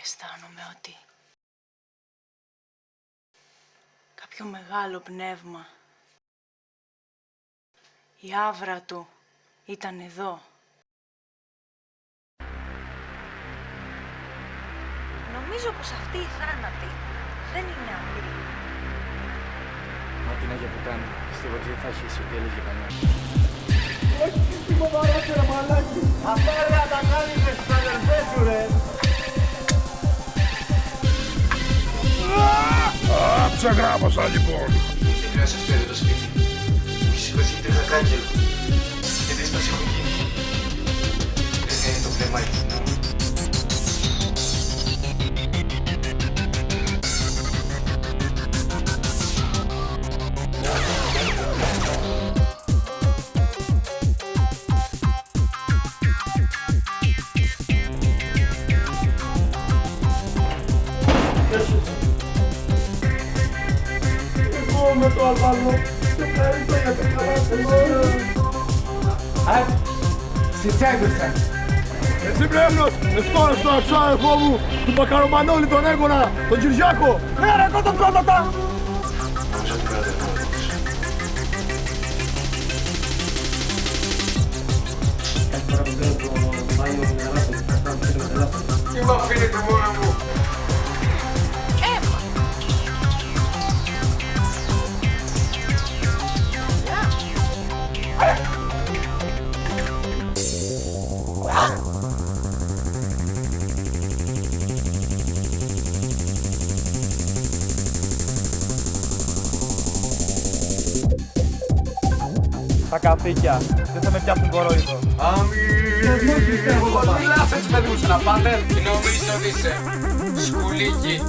αισθάνομαι ότι κάποιο μεγάλο πνεύμα, η άβρα του ήταν εδώ. Νομίζω πως αυτοί οι θάνατοι δεν είναι απλοί. Μα την Αγία Πουτάνα, πιστεύω ότι δεν θα έχει ισοτέλους για κανένα. Όχι, τι κοβαράς ρε μαλάκι. Αυτά ρε τα κάνεις με τις αδερφές σου ρε. Ψεγράμωσα λοιπόν. Πρέπει να σας φέρει το σπίτι. Έχει σηκωθεί τριχακάγγελο. Και δεν σπάσει χωγή. Δεν κάνει το βλέμμα του. Εγώ με το Αλβανό. Σε ευχαριστώ για το καλά σου. Συτσέγκουσα. Εσύ Μπρέμνος, εστόρες τον αξιάδελφό μου, του Μπακαρομανόλη τον Έγκονα, τον Κυριάκο. Ρε κότοτα. Νομίζω ότι πρέπει να το δεις. Τι μ' αφήνετε μόνο μου. Τα καθήκια, δεν θα με πιάσουν κορόιδο. Πώς μιλάς έτσι παιδί μου σε ένα πάντερ. Τι νομίζεις ότι είσαι, σκουλίκι.